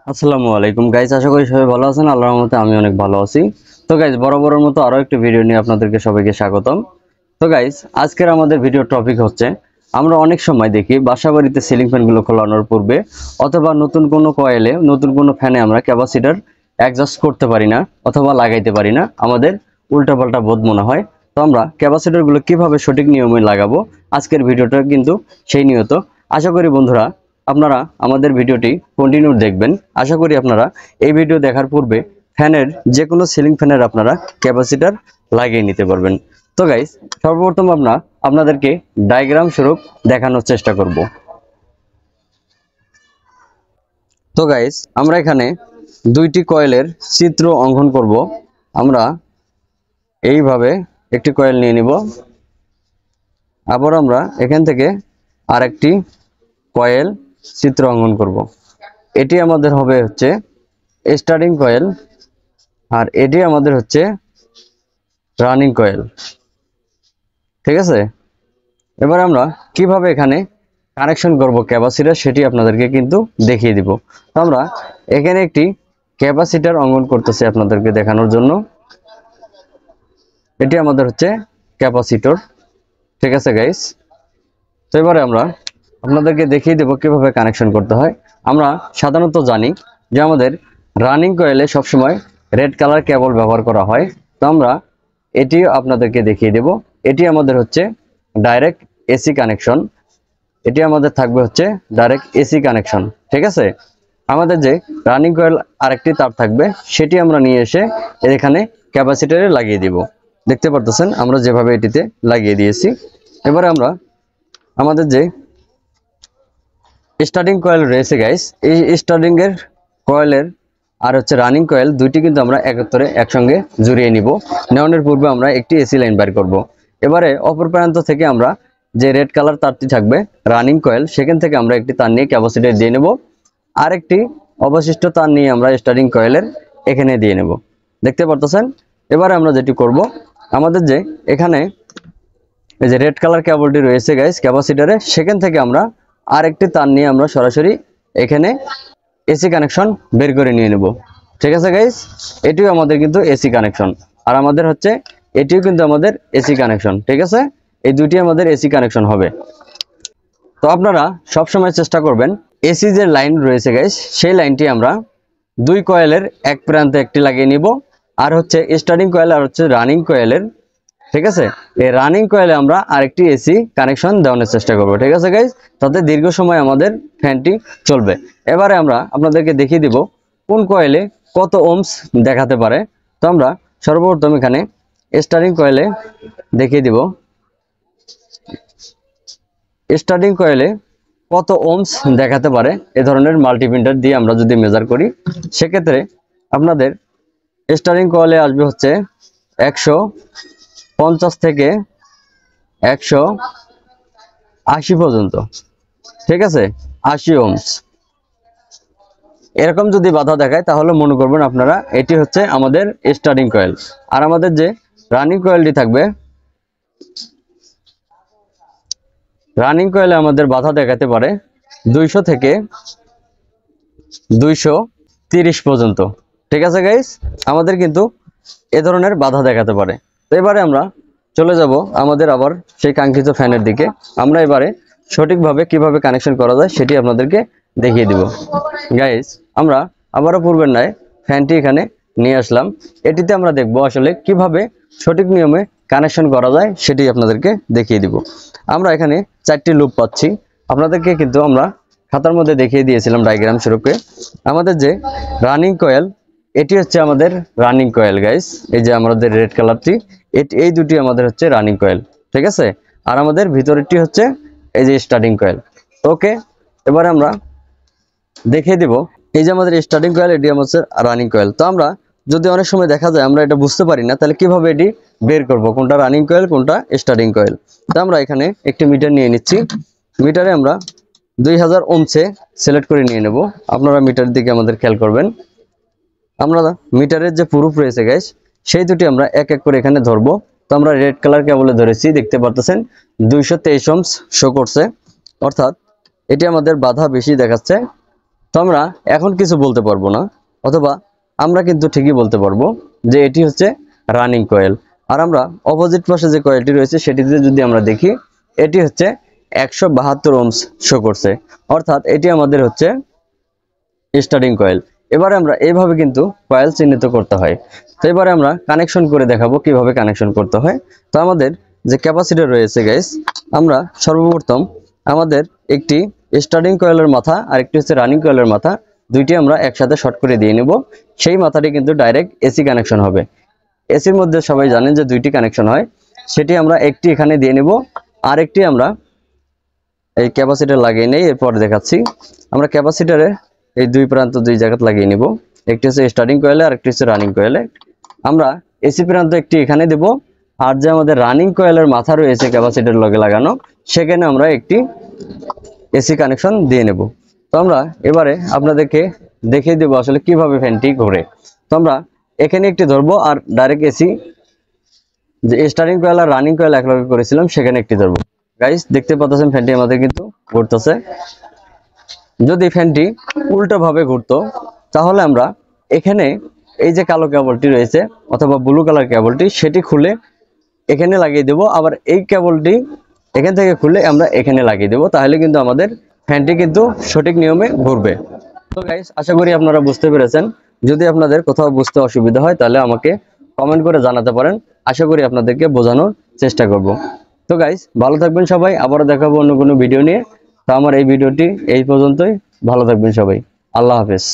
আসসালামু আলাইকুম গাইস, আশা করি সবাই ভালো আছেন। আল্লাহর রহমতে আমি অনেক ভালো আছি। তো গাইস, বরাবরের মতো আরো একটি ভিডিও নিয়ে আপনাদেরকে সবাইকে স্বাগতম। তো গাইস, আজকের আমাদের ভিডিও টপিক হচ্ছে, আমরা অনেক সময় দেখি বাসাবাড়িতে সিলিং ফ্যানগুলো খোলানোর পূর্বে অথবা নতুন কোনো কয়েলে নতুন কোনো ফ্যানে আমরা ক্যাপাসিটর অ্যাডজাস্ট করতে পারি না অথবা লাগাইতে পারি না, আমাদের উল্টাপাল্টা বোধ মনে হয়। তো আমরা ক্যাপাসিটরগুলো কিভাবে সঠিক নিয়মে লাগাবো, আজকের ভিডিওটা কিন্তু সেই নিয়ত। আশা করি বন্ধুরা আপনারা আমাদের ভিডিওটি কন্টিনিউ দেখবেন। আশা করি আপনারা এই ভিডিও দেখার পূর্বে ফ্যানের যে কোনো সিলিং ফ্যানের আপনারা ক্যাপাসিটর লাগিয়ে নিতে পারবেন। তো গাইস, সর্বপ্রথম আপনাদেরকে ডায়াগ্রাম স্বরূপ দেখানোর চেষ্টা করব। তো গাইস, আমরা এখানে দুইটি কয়েলের চিত্র অঙ্কন করব। আমরা এইভাবে একটি কয়েল নিয়ে নিব, আবার আমরা এখান থেকে আরেকটি কয়েল চিত্র অঙ্কন করব। এটি আমাদের হবে হচ্ছে স্টার্টিং কয়েল, আর এটি আমাদের হচ্ছে রানিং কয়েল। ঠিক আছে, এবার আমরা কিভাবে এখানে কানেকশন করব ক্যাপাসিটর সেটি আপনাদেরকে কিন্তু দেখিয়ে দিব। তো আমরা এখানে একটি ক্যাপাসিটর অঙ্কন করতেছি আপনাদেরকে দেখানোর জন্য। এটি আমাদের হচ্ছে ক্যাপাসিটর। ঠিক আছে গাইস, তো এবারে আমরা আপনাদেরকে দেখিয়ে দেব কিভাবে কানেকশন করতে হয়। আমরা সাধারণত জানি যে আমাদের রানিং কয়েলে সবসময় রেড কালার কেবল ব্যবহার করা হয়। তো আমরা এটিও আপনাদেরকে দেখিয়ে দেব। এটি আমাদের হচ্ছে ডাইরেক্ট এসি কানেকশন। এটি আমাদের থাকবে হচ্ছে ডাইরেক্ট এসি কানেকশন। ঠিক আছে, আমাদের যে রানিং কয়েল আরেকটি তার থাকবে, সেটি আমরা নিয়ে এসে এখানে ক্যাপাসিটরে লাগিয়ে দিব। দেখতে পারতেছেন আমরা যেভাবে এটিতে লাগিয়ে দিয়েছি। এবারে আমরা আমাদের যে স্টার্টিং কয়েল রয়েছে গাইস, এই স্টার্টিং এর কয়েলের আর হচ্ছে রানিং কয়েল দুইটি কিন্তু আমরা একসঙ্গে জড়িয়ে নিব। নেওয়ানোর পূর্বে আমরা একটি এসি লাইন বের করব। এবারে অপর প্রান্ত থেকে আমরা যে রেড কালার তারটি থাকবে রানিং কয়েল, সেখান থেকে আমরা একটি তার নিয়ে ক্যাপাসিটর দিয়ে নেব, আরেকটি অবশিষ্ট তার নিয়ে আমরা স্টার্টিং কয়েলের এখানে দিয়ে নেব। দেখতে পারতেছেন। এবারে আমরা যেটি করব, আমাদের যে এখানে এই যে রেড কালার কেবলটি রয়েছে গাইস ক্যাপাসিটরে, সেখান থেকে আমরা আরেকটি তার নিয়ে আমরা সরাসরি এখানে এসি কানেকশন বের করে নিয়ে নেব। ঠিক আছে গাইস, এটিও আমাদের কিন্তু এসি কানেকশন, আর আমাদের হচ্ছে এটিও কিন্তু আমাদের এসি কানেকশন। ঠিক আছে, এই দুটি আমাদের এসি কানেকশন হবে। তো আপনারা সব সময় চেষ্টা করবেন এসি যে লাইন রয়েছে গাইস, সেই লাইনটি আমরা দুই কয়েলের এক প্রান্তে একটি লাগিয়ে নিব, আর হচ্ছে স্টার্টিং কয়েল আর হচ্ছে রানিং কয়েলের, ঠিক আছে, এই রানিং কয়েলে আমরা আরেকটি এসি কানেকশন দেওয়ার চেষ্টা করব। ঠিক আছে গাইস, তাতে দীর্ঘ সময় আমাদের ফ্যানটি চলবে। এবারে আমরা আপনাদেরকে দেখিয়ে দিব কোন কয়েলে কত ওহমস দেখাতে পারে। তো আমরা সর্বপ্রথম এখানে স্টার্টিং কয়েলে দেখিয়ে দিব স্টার্টিং কয়েলে কত ওহমস দেখাতে পারে। এ ধরনের মাল্টিমিটার দিয়ে আমরা যদি মেজার করি, সেক্ষেত্রে আপনাদের স্টার্টিং কয়েলে আসবে হচ্ছে 150 থেকে 180 পর্যন্ত। ঠিক আছে, 80 ওহমস। এরকম যদি বাধা দেখায় তাহলে মনে করবেন আপনারা এটি হচ্ছে আমাদের স্টার্টিং কয়েল। আর আমাদের যে রানিং কয়েলটি থাকবে, রানিং কয়েলে আমাদের বাধা দেখাতে পারে 200 থেকে 230 পর্যন্ত। ঠিক আছে গাইস, আমাদের কিন্তু এ ধরনের বাধা দেখাতে পারে। তো এবারে আমরা চলে যাব আমাদের আবার সেই কাঙ্ক্ষিত ফ্যানের দিকে। আমরা এবারে সঠিকভাবে কিভাবে কানেকশন করা যায় সেটি আপনাদেরকে দেখিয়ে দিব। গাইস, আমরা আবারও পূর্বের ন্যায় ফ্যানটি এখানে নিয়ে আসলাম। এটিতে আমরা দেখব আসলে কিভাবে সঠিক নিয়মে কানেকশন করা যায়, সেটি আপনাদেরকে দেখিয়ে দিব। আমরা এখানে 4টি লুপ পাচ্ছি, আপনাদেরকে কিন্তু আমরা খাতার মধ্যে দেখিয়ে দিয়েছিলাম ডায়াগ্রাম স্বরূপে। আমাদের যে রানিং কয়েল, এটি হচ্ছে আমাদের রানিং কয়েল গাইস। এই যে আমাদের রেড কালারটি, এই দুটি আমাদের হচ্ছে রানিং কয়েল। ঠিক আছে, আর আমাদের ভিতরেরটি হচ্ছে এই যে স্টার্টিং কয়েল। ওকে, এবারে আমরা দেখিয়ে দিব এই যে আমাদের স্টার্টিং কয়েল, এটি আমাদের রানিং কয়েল। তো আমরা যদি অনেক সময় দেখা যায় আমরা এটা বুঝতে পারি না, তাহলে কিভাবে এটি বের করব কোনটা রানিং কয়েল কোনটা স্টার্টিং কয়েল। তো আমরা এখানে একটি মিটার নিয়ে নিচ্ছি। মিটারে আমরা 2000 ওহমসে সিলেক্ট করে নিয়ে নেব। আপনারা মিটার দিকে আমাদের খেয়াল করবেন। আমরা মিটারের যে প্রুফ রয়েছে গাইস, সেই দুটি আমরা এক এক করে এখানে ধরবো। তো আমরা রেড কালার কেবলে ধরেছি, দেখতে পারতেছেন 223 ওহমস শো করছে, অর্থাৎ এটি আমাদের বাধা বেশি দেখাচ্ছে। তো তো আমরা এখন কিছু বলতে পারবো না, অথবা আমরা কিন্তু ঠিকই বলতে পারবো যে এটি হচ্ছে রানিং কয়েল। আর আমরা অপোজিট পাশে যে কয়েলটি রয়েছে সেটিতে যদি আমরা দেখি, এটি হচ্ছে 172 ওহমস শো করছে, অর্থাৎ এটি আমাদের হচ্ছে স্টার্টিং কয়েল। এবারে আমরা এইভাবে কিন্তু কয়েল চিহ্নিত করতে হয়। তো এবারে আমরা কানেকশন করে দেখাবো কিভাবে কানেকশন করতে হয়। তো আমাদের যে ক্যাপাসিটর রয়েছে গাইস, আমরা সর্বপ্রথম আমাদের একটি স্টার্টিং কয়েলের মাথা আর একটি হচ্ছে রানিং কয়েলের মাথা, দুইটি আমরা একসাথে শর্ট করে দিয়ে নেব। সেই মাথাটি কিন্তু ডাইরেক্ট এসি কানেকশন হবে। এসির মধ্যে সবাই জানেন যে দুইটি কানেকশন হয়, সেটি আমরা একটি এখানে দিয়ে নেব, আর একটি আমরা এই ক্যাপাসিটর লাগিয়ে নেই, এরপর দেখাচ্ছি। আমরা ক্যাপাসিটরে এই দুই প্রান্ত দুই জায়গাতে লাগিয়ে নিব, একটি হচ্ছে স্টার্টিং কয়েলে আর একটি হচ্ছে রানিং কয়েলে। আমরা এসি প্রান্ত একটি এখানে দেব, আর যে আমাদের রানিং কয়েলের মাথা রয়েছে ক্যাপাসিটর লগে লাগানো, সেখানে আমরা একটি এসি কানেকশন দিয়ে নেব। তো আমরা এবারে আপনাদেরকে দেখিয়ে দেবো আসলে কিভাবে ফ্যানটি ঘোরে। তো আমরা এখানে একটি ধরবো, আর ডাইরেক্ট এসি যে স্টার্টিং কয়েল আর রানিং কয়েল একলগে করেছিলাম সেখানে একটি ধরবো। গাইস দেখতে পাচ্ছেন ফ্যানটি আমাদের কিন্তু ঘুরতেছে। যদি ফ্যানটি উল্টো ভাবে ঘুরতো তাহলে আমরা এখানে এই যে কালো কেবলটি রয়েছে অথবা ব্লু কালার কেবলটি, সেটি খুলে এখানে লাগিয়ে দেব, আবার এই কেবলটি এখান থেকে খুলে আমরা এখানে লাগিয়ে দেব, তাহলে কিন্তু আমাদের ফ্যানটি কিন্তু সঠিক নিয়মে ঘুরবে। তো গাইস আশা করি আপনারা বুঝতে পেরেছেন। যদি আপনাদের কোথাও বুঝতে অসুবিধা হয় তাহলে আমাকে কমেন্ট করে জানাতে পারেন, আশা করি আপনাদেরকে বোঝানোর চেষ্টা করব। তো গাইস ভালো থাকবেন সবাই, আবারও দেখাবো অন্য কোনো ভিডিও নিয়ে। তো আমার এই ভিডিওটি এই পর্যন্তই, ভালো থাকবেন সবাই, আল্লাহ হাফেজ।